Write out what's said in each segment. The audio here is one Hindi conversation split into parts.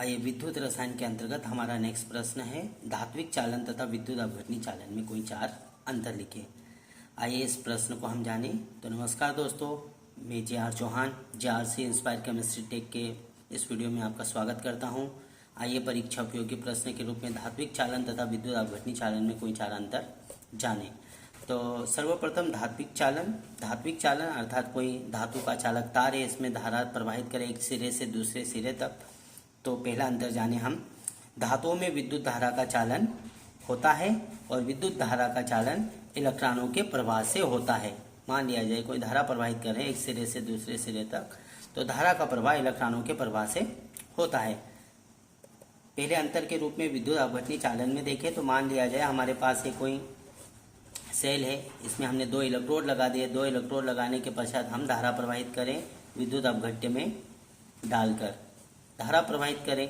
आइए विद्युत रसायन के अंतर्गत हमारा नेक्स्ट प्रश्न है धात्विक चालन तथा विद्युत अपघटनी चालन में कोई चार अंतर लिखे। आइए इस प्रश्न को हम जानें। तो नमस्कार दोस्तों, मैं J R. Chauhan J R C. Inspire chemistry tech के इस वीडियो में आपका स्वागत करता हूं। आइए परीक्षा उपयोगी प्रश्न के रूप में धात्विक चालन तथा विद्युत अपघटनी चालन में कोई चार अंतर जानें। तो सर्वप्रथम धात्विक चालन अर्थात कोई धातु का चालक तार है, इसमें धारा प्रवाहित करे एक सिरे से दूसरे सिरे तक। तो पहला अंतर जाने हम। धातुओं में विद्युत धारा का चालन होता है और विद्युत धारा का चालन इलेक्ट्रॉनों के प्रवाह से होता है। मान लिया जाए कोई धारा प्रवाहित कर रहे हैं एक सिरे से दूसरे सिरे तक, तो धारा का प्रवाह इलेक्ट्रॉनों के प्रवाह से होता है। पहले अंतर के रूप में विद्युत अपघटनी चालन में देखें तो मान लिया जाए हमारे पास ये कोई सेल है, इसमें हमने दो इलेक्ट्रोड लगा दिए। दो इलेक्ट्रोड लगाने के पश्चात हम धारा प्रवाहित करें विद्युत अपघट्य में डालकर धारा प्रवाहित करें।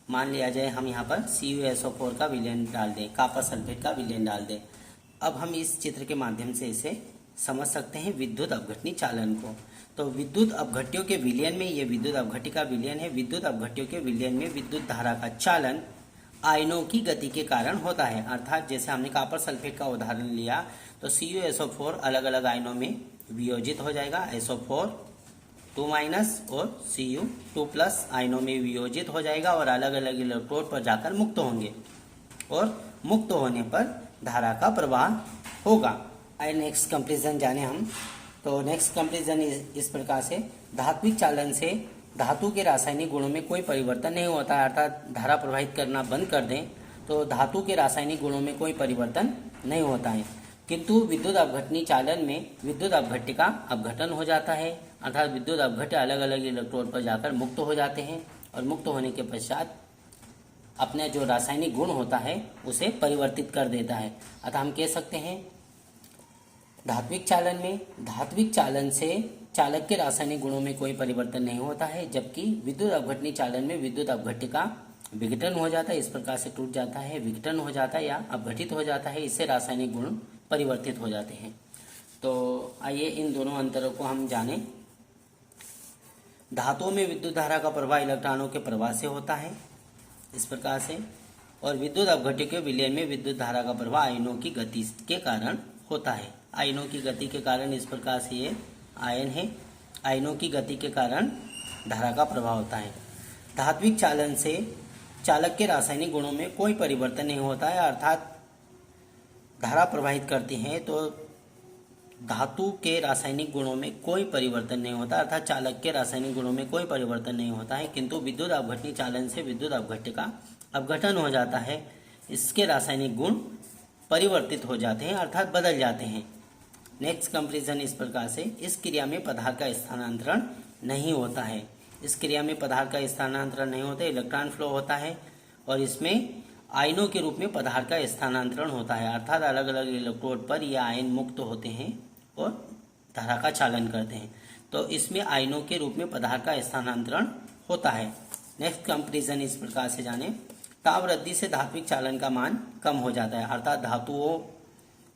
मान लिया जाए हम यहाँ पर CuSO4 का विलयन डाल दें, कॉपर सल्फेट का विलयन डाल दें। अब हम इस चित्र के माध्यम से इसे समझ सकते हैं विद्युत अपघटनी चालन को। तो विद्युत अपघट्यों के विलयन में ये विद्युत अपघट्य का विलयन है। विद्युत अपघट्यों के विलयन में विद्युत धारा का चालन आयनों की गति के कारण होता है। अर्थात जैसे हमने कॉपर सल्फेट का उदाहरण लिया तो CuSO4 अलग अलग आयनों में वियोजित हो जाएगा। SO4 2- और Cu2+ आयनों में वियोजित हो जाएगा और अलग अलग इलेक्ट्रोड पर जाकर मुक्त होंगे और मुक्त होने पर धारा का प्रवाह होगा। आइए नेक्स्ट कंपैरिजन जाने हम। तो नेक्स्ट कंपैरिजन इस प्रकार से धात्विक चालन से धातु के रासायनिक गुणों में कोई परिवर्तन नहीं होता है। अर्थात धारा प्रवाहित करना बंद कर दें तो धातु के रासायनिक गुणों में कोई परिवर्तन नहीं होता है, किंतु विद्युत अपघटनी चालन में विद्युत अपघट्य का अपघटन हो जाता है। अर्थात विद्युत अपघट्य अलग अलग इलेक्ट्रोड पर जाकर मुक्त हो जाते हैं और मुक्त होने के पश्चात अपना जो रासायनिक गुण होता है उसे परिवर्तित कर देता है। अतः हम कह सकते हैं धात्विक चालन से चालक के रासायनिक गुणों में कोई परिवर्तन नहीं होता है, जबकि विद्युत अपघटनी चालन में विद्युत अपघट्य का विघटन हो जाता है। इस प्रकार से टूट जाता है, विघटन हो जाता है या अपघटित हो जाता है, इससे रासायनिक गुण परिवर्तित हो जाते हैं। तो आइए इन दोनों अंतरों को हम जानें। धातुओं में विद्युत धारा का प्रवाह इलेक्ट्रॉनों के प्रवाह से होता है इस प्रकार से, और विद्युत अपघट्य के विलयन में विद्युत धारा का प्रवाह आयनों की गति के कारण होता है। आयनों की गति के कारण इस प्रकार से ये आयन है, आयनों की गति के कारण धारा का प्रवाह होता है। धात्विक चालन से चालक के रासायनिक गुणों में कोई परिवर्तन नहीं होता है। अर्थात धारा प्रवाहित करते हैं तो धातु के रासायनिक गुणों में कोई परिवर्तन नहीं होता, अर्थात चालक के रासायनिक गुणों में कोई परिवर्तन नहीं होता है, किंतु विद्युत अपघटनी चालन से विद्युत अपघट्य का अपघटन हो जाता है। इसके रासायनिक गुण परिवर्तित हो जाते हैं अर्थात बदल जाते हैं। नेक्स्ट कंपैरिजन इस प्रकार से, इस क्रिया में पदार्थ का स्थानांतरण नहीं होता है। इस क्रिया में पदार्थ का स्थानांतरण नहीं होता, इलेक्ट्रॉन फ्लो होता है और इसमें आयनों के रूप में पदार्थ का स्थानांतरण होता है। अर्थात अलग अलग इलेक्ट्रोड पर ये आयन मुक्त होते हैं और धारा का चालन करते हैं, तो इसमें आयनों के रूप में पदार्थ का स्थानांतरण होता है। नेक्स्ट कंपैरिजन इस प्रकार से जाने। ताप वृद्धि से धात्विक चालन का मान कम हो जाता है। अर्थात धातुओं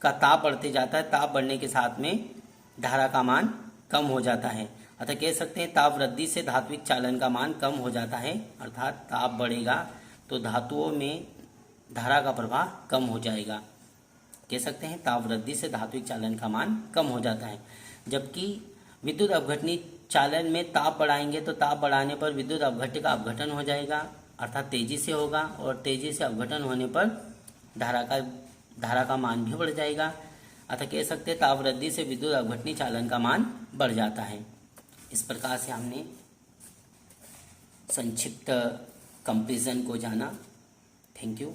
का ताप बढ़ते जाता है, ताप बढ़ने के साथ में धारा का मान कम हो जाता है। अतः कह सकते हैं ताप वृद्धि से धात्विक चालन का मान कम हो जाता है। अर्थात ताप बढ़ेगा तो धातुओं में धारा का प्रवाह कम हो जाएगा। कह सकते हैं ताप वृद्धि से धात्विक चालन का मान कम हो जाता है, जबकि विद्युत अपघटनी चालन में ताप बढ़ाएंगे तो ताप बढ़ाने पर विद्युत अपघट्य का अपघटन हो जाएगा, अर्थात तेजी से होगा और तेजी से अपघटन होने पर धारा का मान भी बढ़ जाएगा। अतः कह सकते हैं ताप वृद्धि से विद्युत अपघटनी चालन का मान बढ़ जाता है। इस प्रकार से हमने संक्षिप्त कंपैरिजन को जाना। Thank you.